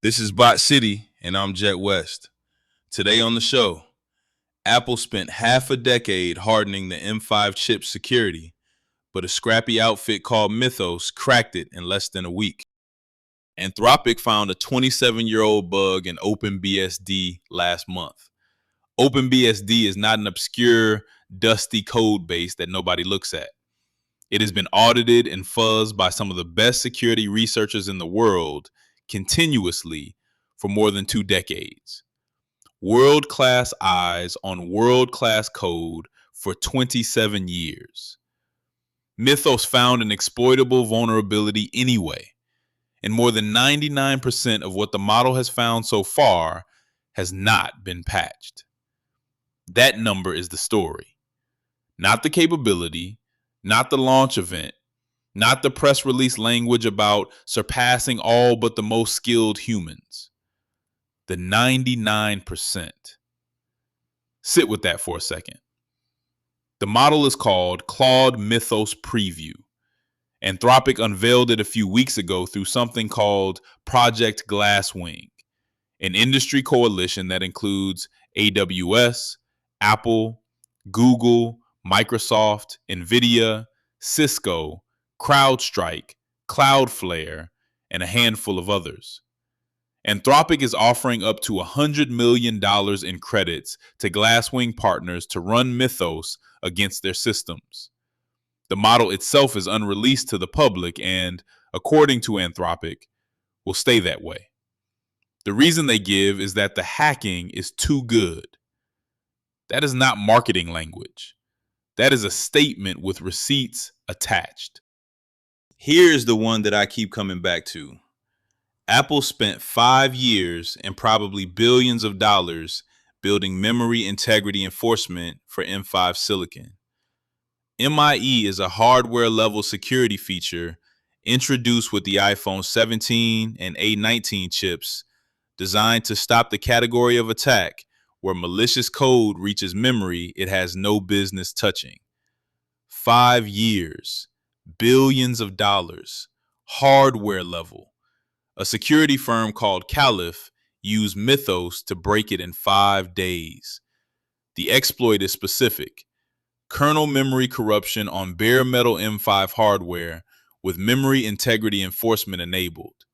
This is Bot City, and I'm Jet West. Today on the show, Apple spent half a decade hardening the M5 chip security, but a scrappy outfit called Mythos cracked it in less than a week. Anthropic found a 27-year-old bug in OpenBSD last month. OpenBSD is not an obscure, dusty code base that nobody looks at. It has been audited and fuzzed by some of the best security researchers in the world continuously for more than 2 decades. World-class eyes on world-class code for 27 years. Mythos found an exploitable vulnerability anyway, and more than 99% of what the model has found so far has not been patched. That number is the story, not the capability, not the launch event, not the press release language about surpassing all but the most skilled humans. The 99%. Sit with that for a second. The model is called Claude Mythos Preview. Anthropic unveiled it a few weeks ago through something called Project Glasswing, an industry coalition that includes AWS, Apple, Google, Microsoft, NVIDIA, Cisco, CrowdStrike, Cloudflare, and a handful of others. Anthropic is offering up to $100 million in credits to Glasswing partners to run Mythos against their systems. The model itself is unreleased to the public and, according to Anthropic, will stay that way. The reason they give is that the hacking is too good. That is not marketing language. That is a statement with receipts attached. Here's the one that I keep coming back to. Apple spent 5 years and probably billions of dollars building memory integrity enforcement for M5 silicon. MIE is a hardware-level security feature introduced with the iPhone 17 and A19 chips designed to stop the category of attack where malicious code reaches memory it has no business touching. 5 years, billions of dollars, hardware level. A security firm called Caliph used Mythos to break it in 5 days. The exploit is specific. Kernel memory corruption on bare metal M5 hardware with memory integrity enforcement enabled.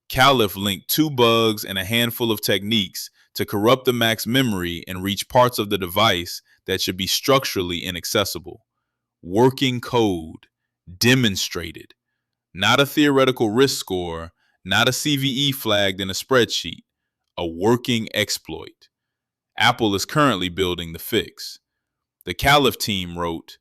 Caliph linked 2 bugs and a handful of techniques to corrupt the max memory and reach parts of the device that should be structurally inaccessible. Working code, demonstrated. Not a theoretical risk score, not a CVE flagged in a spreadsheet, a working exploit. Apple is currently building the fix. The Caliph team wrote,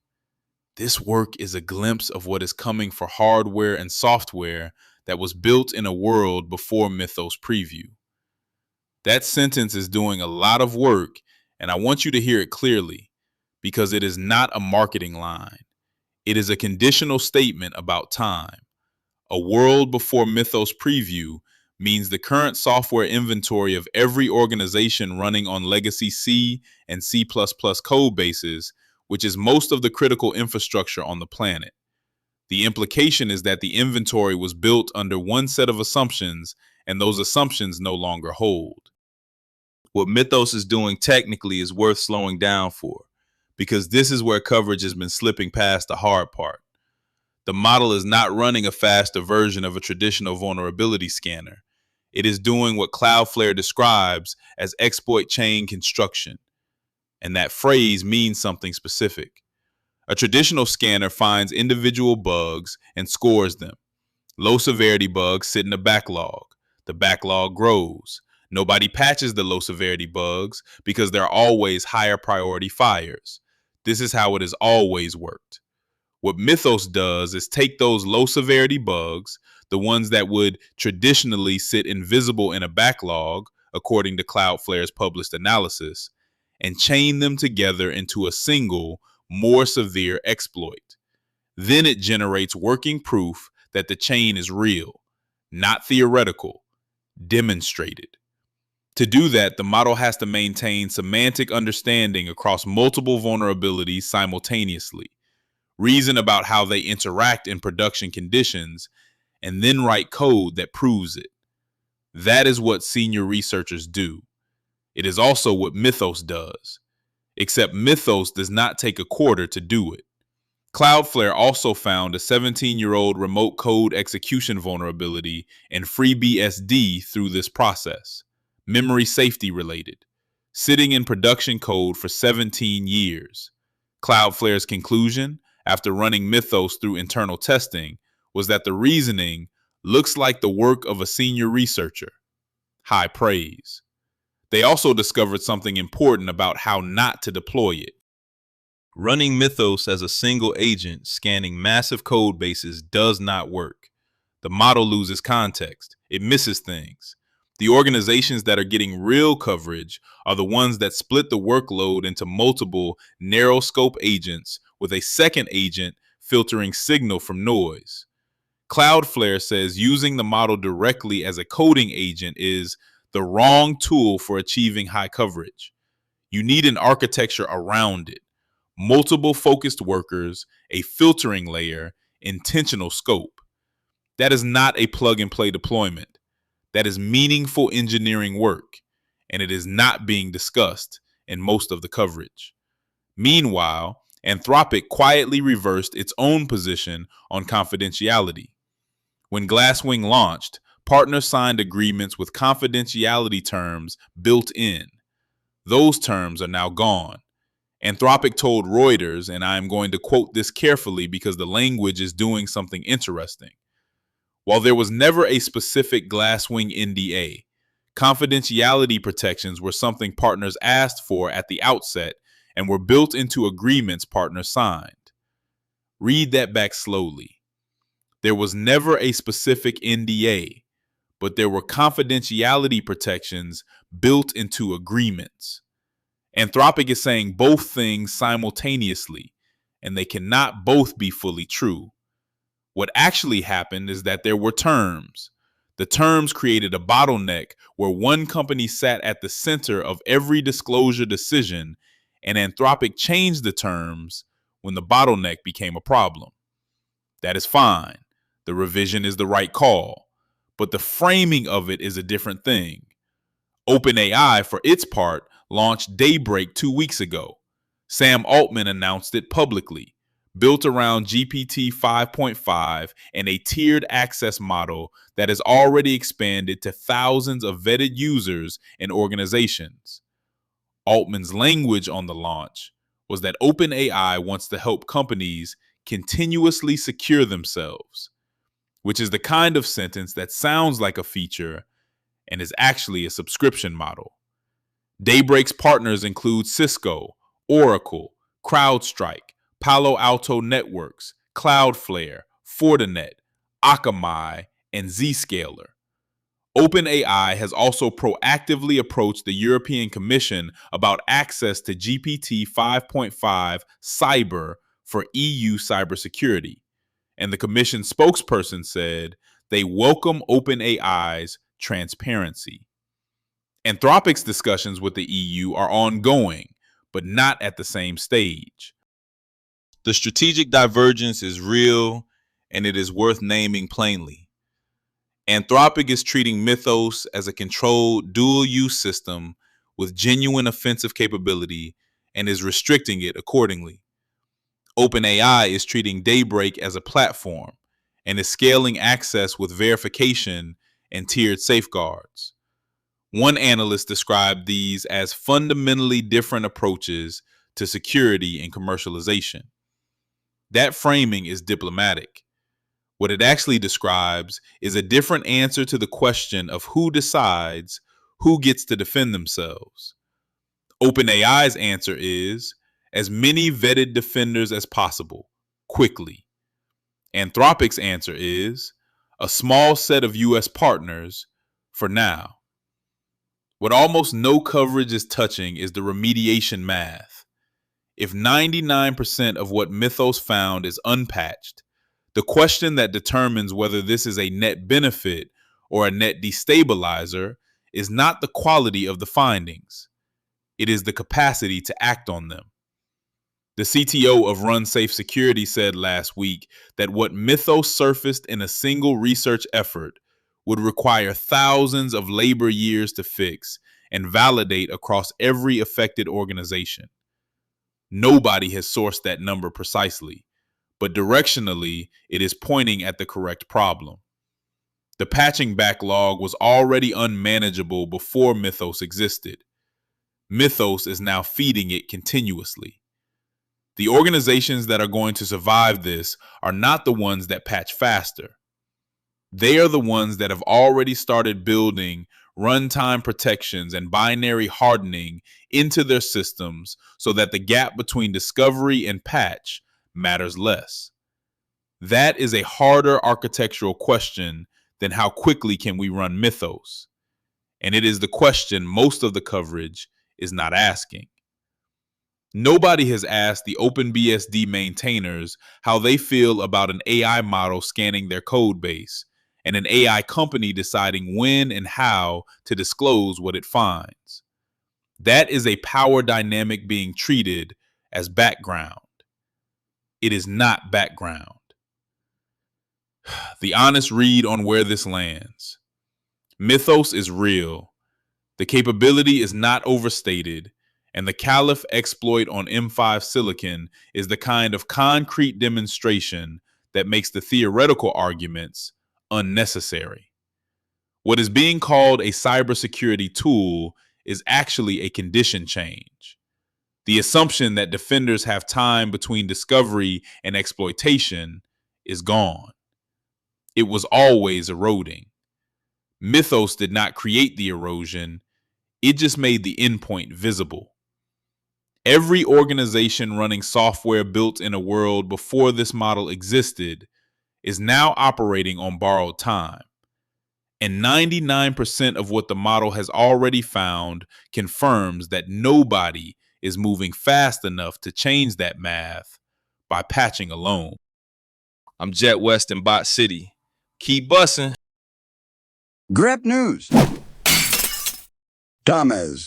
"This work is a glimpse of what is coming for hardware and software that was built in a world before Mythos Preview." That sentence is doing a lot of work, and I want you to hear it clearly, because it is not a marketing line. It is a conditional statement about time. A world before Mythos Preview means the current software inventory of every organization running on legacy C and C++ code bases, which is most of the critical infrastructure on the planet. The implication is that the inventory was built under one set of assumptions, and those assumptions no longer hold. What Mythos is doing technically is worth slowing down for, because this is where coverage has been slipping past the hard part. The model is not running a faster version of a traditional vulnerability scanner. It is doing what Cloudflare describes as exploit chain construction. And that phrase means something specific. A traditional scanner finds individual bugs and scores them. Low severity bugs sit in a backlog. The backlog grows. Nobody patches the low severity bugs because there are always higher priority fires. This is how it has always worked. What Mythos does is take those low severity bugs, the ones that would traditionally sit invisible in a backlog, according to Cloudflare's published analysis, and chain them together into a single, more severe exploit. Then it generates working proof that the chain is real, not theoretical, demonstrated. To do that, the model has to maintain semantic understanding across multiple vulnerabilities simultaneously, reason about how they interact in production conditions, and then write code that proves it. That is what senior researchers do. It is also what Mythos does, except Mythos does not take a quarter to do it. Cloudflare also found a 17-year-old remote code execution vulnerability in FreeBSD through this process, memory safety related, sitting in production code for 17 years. Cloudflare's conclusion, after running Mythos through internal testing, was that the reasoning looks like the work of a senior researcher. High praise. They also discovered something important about how not to deploy it. Running Mythos as a single agent scanning massive code bases does not work. The model loses context. It misses things. The organizations that are getting real coverage are the ones that split the workload into multiple narrow scope agents with a second agent filtering signal from noise. Cloudflare says using the model directly as a coding agent is the wrong tool for achieving high coverage. You need an architecture around it. Multiple focused workers, a filtering layer, intentional scope. That is not a plug-and-play deployment. That is meaningful engineering work, and it is not being discussed in most of the coverage. Meanwhile, Anthropic quietly reversed its own position on confidentiality. When Glasswing launched, partners signed agreements with confidentiality terms built in. Those terms are now gone. Anthropic told Reuters, and I am going to quote this carefully because the language is doing something interesting. While there was never a specific Glasswing NDA, confidentiality protections were something partners asked for at the outset and were built into agreements partners signed. Read that back slowly. There was never a specific NDA, but there were confidentiality protections built into agreements. Anthropic is saying both things simultaneously, and they cannot both be fully true. What actually happened is that there were terms. The terms created a bottleneck where one company sat at the center of every disclosure decision, and Anthropic changed the terms when the bottleneck became a problem. That is fine. The revision is the right call, but the framing of it is a different thing. OpenAI, for its part, launched Daybreak 2 weeks ago. Sam Altman announced it publicly, built around GPT 5.5 and a tiered access model that has already expanded to thousands of vetted users and organizations. Altman's language on the launch was that OpenAI wants to help companies continuously secure themselves, which is the kind of sentence that sounds like a feature and is actually a subscription model. Daybreak's partners include Cisco, Oracle, CrowdStrike, Palo Alto Networks, Cloudflare, Fortinet, Akamai, and Zscaler. OpenAI has also proactively approached the European Commission about access to GPT 5.5 Cyber for EU cybersecurity, and the Commission spokesperson said they welcome OpenAI's transparency. Anthropic's discussions with the EU are ongoing, but not at the same stage. The strategic divergence is real, and it is worth naming plainly. Anthropic is treating Mythos as a controlled dual-use system with genuine offensive capability and is restricting it accordingly. OpenAI is treating Daybreak as a platform and is scaling access with verification and tiered safeguards. One analyst described these as fundamentally different approaches to security and commercialization. That framing is diplomatic. What it actually describes is a different answer to the question of who decides who gets to defend themselves. OpenAI's answer is as many vetted defenders as possible, quickly. Anthropic's answer is a small set of US partners for now. What almost no coverage is touching is the remediation math. If 99% of what Mythos found is unpatched, the question that determines whether this is a net benefit or a net destabilizer is not the quality of the findings. It is the capacity to act on them. The CTO of Run Safe Security said last week that what Mythos surfaced in a single research effort would require thousands of labor years to fix and validate across every affected organization. Nobody has sourced that number precisely, but directionally, it is pointing at the correct problem. The patching backlog was already unmanageable before Mythos existed. Mythos is now feeding it continuously. The organizations that are going to survive this are not the ones that patch faster. They are the ones that have already started building runtime protections and binary hardening into their systems so that the gap between discovery and patch matters less. That is a harder architectural question than how quickly can we run Mythos. And it is the question most of the coverage is not asking. Nobody has asked the OpenBSD maintainers how they feel about an AI model scanning their code base and an AI company deciding when and how to disclose what it finds. That is a power dynamic being treated as background. It is not background. The honest read on where this lands. Mythos is real. The capability is not overstated, and the Caliph exploit on M5 silicon is the kind of concrete demonstration that makes the theoretical arguments unnecessary. What is being called a cybersecurity tool is actually a condition change. The assumption that defenders have time between discovery and exploitation is gone. It was always eroding. Mythos did not create the erosion, it just made the endpoint visible. Every organization running software built in a world before this model existed is now operating on borrowed time. And 99% of what the model has already found confirms that nobody is moving fast enough to change that math by patching alone. I'm Jet West in Bot City. Keep bussin'. Grab news. Thomas.